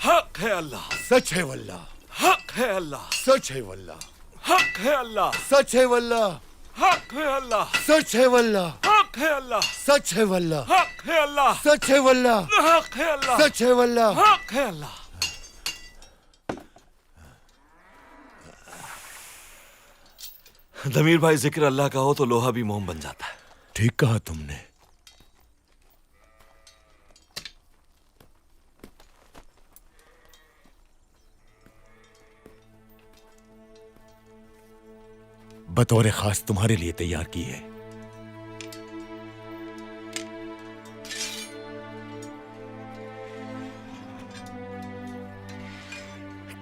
हक है अल्लाह, सच है वल्लाह, हक है अल्लाह, सच है वल्लाह, हक है अल्लाह, सच है वल्लाह, हक है अल्लाह, सच है वल्लाह, हक है अल्लाह, सच है वल्लाह, हक है अल्लाह, सच है वल्लाह, हक है अल्लाह, सच है वल्लाह। हक है अल्लाह। दमीर भाई, जिक्र अल्लाह का हो तो लोहा भी मोम बन जाता है। ठीक कहा तुमने। बतौर खास तुम्हारे लिए तैयार की है।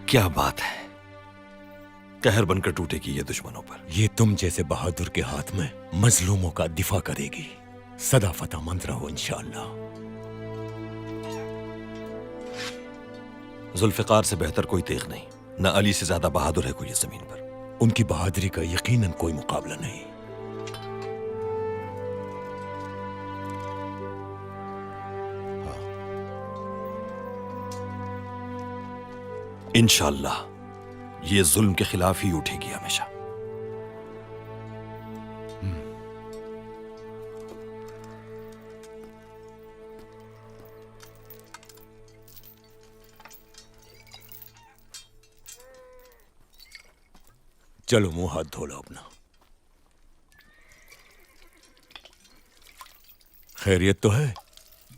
क्या बात है, कहर बनकर टूटेगी ये दुश्मनों पर। ये तुम जैसे बहादुर के हाथ में मजलूमों का दिफा करेगी। सदा फतह मंद रहो इंशाअल्लाह। जुल्फिकार से बेहतर कोई तेग नहीं, न अली से ज्यादा बहादुर है कोई इस जमीन पर। उनकी बहादुरी का यकीनन कोई मुकाबला नहीं। इंशाअल्लाह ये जुल्म के खिलाफ ही उठेगी हमेशा। चलो मुंह हाथ धो लो अपना। खैरियत तो है?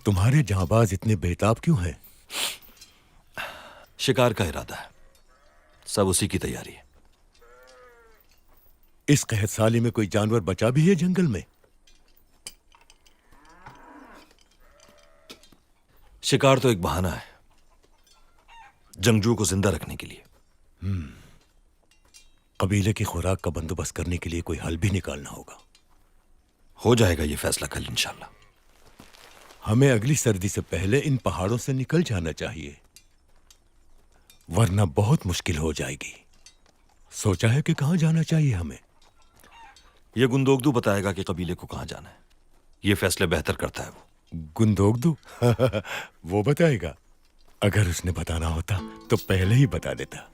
तुम्हारे जांबाज इतने बेताब क्यों हैं? शिकार का इरादा है, सब उसी की तैयारी है। इस कहत साली में कोई जानवर बचा भी है जंगल में? शिकार तो एक बहाना है जंगजू को जिंदा रखने के लिए। कबीले की खुराक का बंदोबस्त करने के लिए कोई हल भी निकालना होगा। हो जाएगा ये फैसला कल इंशाअल्लाह। हमें अगली सर्दी से पहले इन पहाड़ों से निकल जाना चाहिए, वरना बहुत मुश्किल हो जाएगी। सोचा है कि कहां जाना चाहिए हमें? यह गुंदोगदू बताएगा कि कबीले को कहां जाना है। यह फैसले बेहतर करता है वो। गुंदोगदू? वो बताएगा? अगर उसने बताना होता तो पहले ही बता देता।